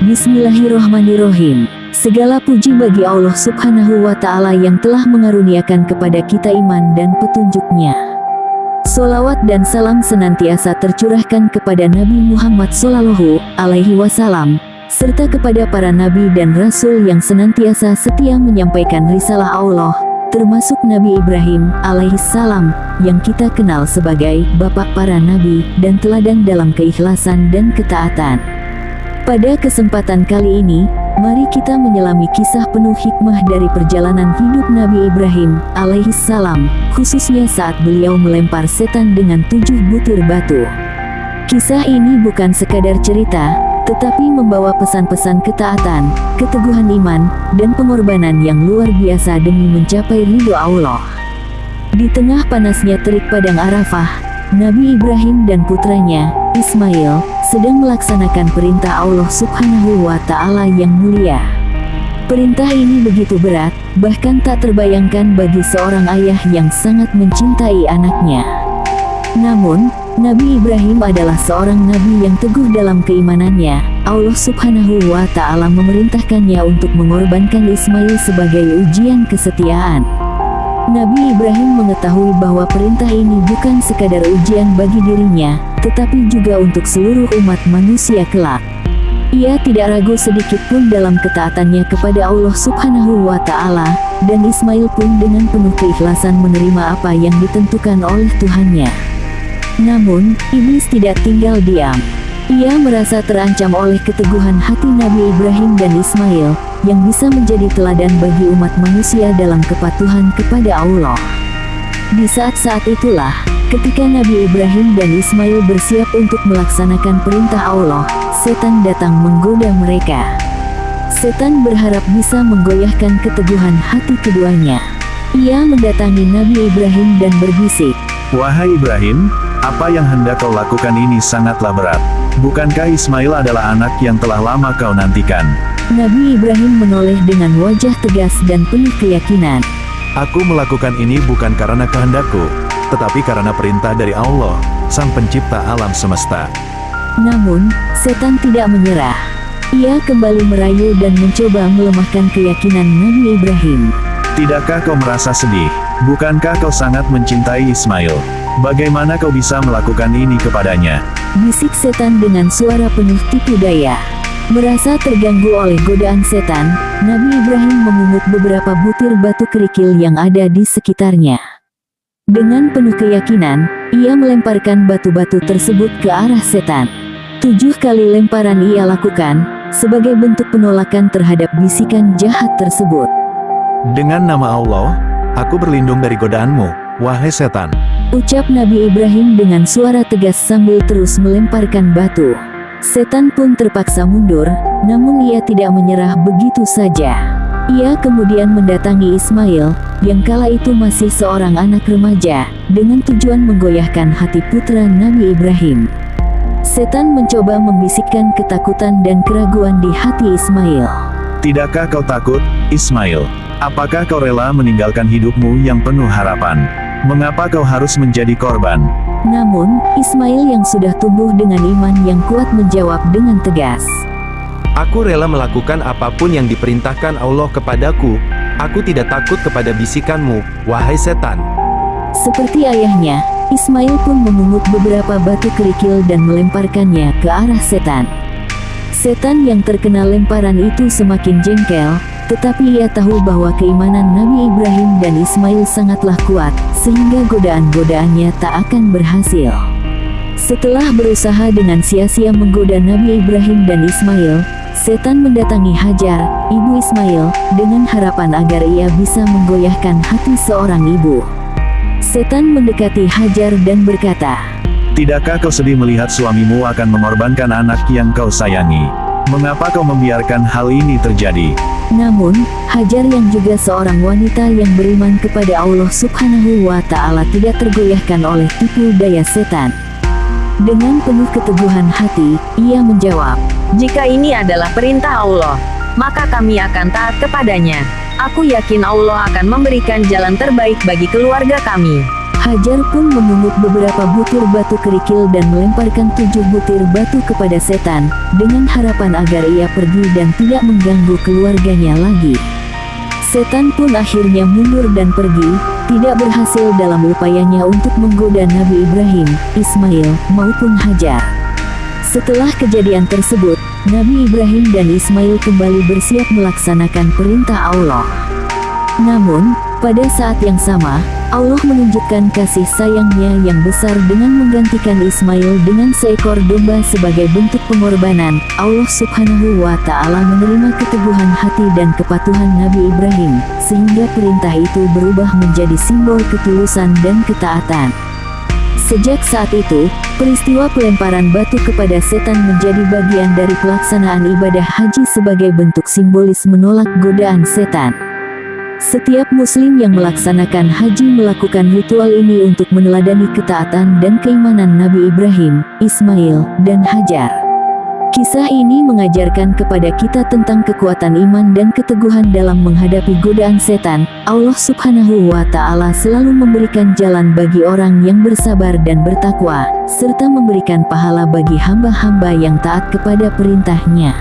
Bismillahirrohmanirrohim. Segala puji bagi Allah Subhanahu wa Ta'ala yang telah mengaruniakan kepada kita iman dan petunjuknya. Sholawat dan salam senantiasa tercurahkan kepada Nabi Muhammad Sallallahu Alaihi Wasallam, serta kepada para nabi dan rasul yang senantiasa setia menyampaikan risalah Allah, termasuk Nabi Ibrahim alaihissalam, yang kita kenal sebagai bapak para nabi dan teladan dalam keikhlasan dan ketaatan. Pada kesempatan kali ini, mari kita menyelami kisah penuh hikmah dari perjalanan hidup Nabi Ibrahim alaihissalam, khususnya saat beliau melempar setan dengan 7 butir batu. Kisah ini bukan sekadar cerita, tetapi membawa pesan-pesan ketaatan, keteguhan iman, dan pengorbanan yang luar biasa demi mencapai ridho Allah. Di tengah panasnya terik padang Arafah, Nabi Ibrahim dan putranya, Ismail, sedang melaksanakan perintah Allah Subhanahu wa Ta'ala yang mulia. Perintah ini begitu berat, bahkan tak terbayangkan bagi seorang ayah yang sangat mencintai anaknya. Namun, Nabi Ibrahim adalah seorang nabi yang teguh dalam keimanannya. Allah Subhanahu wa Ta'ala memerintahkannya untuk mengorbankan Ismail sebagai ujian kesetiaan. Nabi Ibrahim mengetahui bahwa perintah ini bukan sekadar ujian bagi dirinya, tetapi juga untuk seluruh umat manusia kelak. Ia tidak ragu sedikit pun dalam ketaatannya kepada Allah Subhanahu wa Ta'ala, dan Ismail pun dengan penuh keikhlasan menerima apa yang ditentukan oleh Tuhannya. Namun, iblis tidak tinggal diam. Ia merasa terancam oleh keteguhan hati Nabi Ibrahim dan Ismail, yang bisa menjadi teladan bagi umat manusia dalam kepatuhan kepada Allah. Di saat-saat itulah, ketika Nabi Ibrahim dan Ismail bersiap untuk melaksanakan perintah Allah, setan datang menggoda mereka. Setan berharap bisa menggoyahkan keteguhan hati keduanya. Ia mendatangi Nabi Ibrahim dan berbisik, "Wahai Ibrahim, apa yang hendak kau lakukan ini sangatlah berat. Bukankah Ismail adalah anak yang telah lama kau nantikan?" Nabi Ibrahim menoleh dengan wajah tegas dan penuh keyakinan. "Aku melakukan ini bukan karena kehendakku, tetapi karena perintah dari Allah, Sang Pencipta alam semesta." Namun, setan tidak menyerah. Ia kembali merayu dan mencoba melemahkan keyakinan Nabi Ibrahim. "Tidakkah kau merasa sedih? Bukankah kau sangat mencintai Ismail? Bagaimana kau bisa melakukan ini kepadanya?" Bisik setan dengan suara penuh tipu daya. Merasa terganggu oleh godaan setan, Nabi Ibrahim memungut beberapa butir batu kerikil yang ada di sekitarnya. Dengan penuh keyakinan, ia melemparkan batu-batu tersebut ke arah setan. 7 kali lemparan ia lakukan, sebagai bentuk penolakan terhadap bisikan jahat tersebut. "Dengan nama Allah, aku berlindung dari godaanmu, wahai setan," ucap Nabi Ibrahim dengan suara tegas sambil terus melemparkan batu. Setan pun terpaksa mundur, namun ia tidak menyerah begitu saja. Ia kemudian mendatangi Ismail, yang kala itu masih seorang anak remaja, dengan tujuan menggoyahkan hati putra Nabi Ibrahim. Setan mencoba membisikkan ketakutan dan keraguan di hati Ismail. "Tidakkah kau takut, Ismail? Apakah kau rela meninggalkan hidupmu yang penuh harapan? Mengapa kau harus menjadi korban?" Namun, Ismail yang sudah tumbuh dengan iman yang kuat menjawab dengan tegas, "Aku rela melakukan apapun yang diperintahkan Allah kepadaku. Aku tidak takut kepada bisikanmu, wahai setan." Seperti ayahnya, Ismail pun memungut beberapa batu kerikil dan melemparkannya ke arah setan. Setan yang terkena lemparan itu semakin jengkel, tetapi ia tahu bahwa keimanan Nabi Ibrahim dan Ismail sangatlah kuat, sehingga godaan-godaannya tak akan berhasil. Setelah berusaha dengan sia-sia menggoda Nabi Ibrahim dan Ismail, setan mendatangi Hajar, ibu Ismail, dengan harapan agar ia bisa menggoyahkan hati seorang ibu. Setan mendekati Hajar dan berkata, "Tidakkah kau sedih melihat suamimu akan mengorbankan anak yang kau sayangi? Mengapa kau membiarkan hal ini terjadi?" Namun, Hajar yang juga seorang wanita yang beriman kepada Allah Subhanahu wa Ta'ala tidak tergoyahkan oleh tipu daya setan. Dengan penuh keteguhan hati, ia menjawab, "Jika ini adalah perintah Allah, maka kami akan taat kepadanya. Aku yakin Allah akan memberikan jalan terbaik bagi keluarga kami." Hajar pun memungut beberapa butir batu kerikil dan melemparkan 7 butir batu kepada setan, dengan harapan agar ia pergi dan tidak mengganggu keluarganya lagi. Setan pun akhirnya mundur dan pergi, tidak berhasil dalam upayanya untuk menggoda Nabi Ibrahim, Ismail, maupun Hajar. Setelah kejadian tersebut, Nabi Ibrahim dan Ismail kembali bersiap melaksanakan perintah Allah. Namun, pada saat yang sama, Allah menunjukkan kasih sayangnya yang besar dengan menggantikan Ismail dengan seekor domba sebagai bentuk pengorbanan. Allah Subhanahu wa Ta'ala menerima keteguhan hati dan kepatuhan Nabi Ibrahim, sehingga perintah itu berubah menjadi simbol ketulusan dan ketaatan. Sejak saat itu, peristiwa pelemparan batu kepada setan menjadi bagian dari pelaksanaan ibadah haji sebagai bentuk simbolis menolak godaan setan. Setiap muslim yang melaksanakan haji melakukan ritual ini untuk meneladani ketaatan dan keimanan Nabi Ibrahim, Ismail, dan Hajar. Kisah ini mengajarkan kepada kita tentang kekuatan iman dan keteguhan dalam menghadapi godaan setan. Allah Subhanahu wa Ta'ala selalu memberikan jalan bagi orang yang bersabar dan bertakwa, serta memberikan pahala bagi hamba-hamba yang taat kepada perintahnya.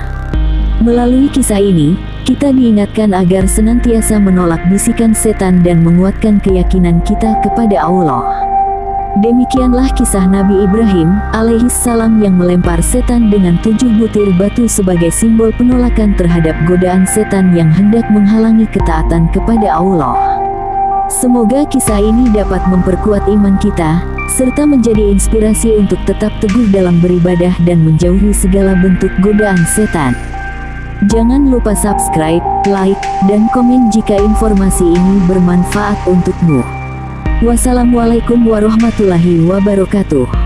Melalui kisah ini, kita diingatkan agar senantiasa menolak bisikan setan dan menguatkan keyakinan kita kepada Allah. Demikianlah kisah Nabi Ibrahim alaihissalam yang melempar setan dengan 7 butir batu sebagai simbol penolakan terhadap godaan setan yang hendak menghalangi ketaatan kepada Allah. Semoga kisah ini dapat memperkuat iman kita, serta menjadi inspirasi untuk tetap teguh dalam beribadah dan menjauhi segala bentuk godaan setan. Jangan lupa subscribe, like, dan komen jika informasi ini bermanfaat untukmu. Wassalamualaikum warahmatullahi wabarakatuh.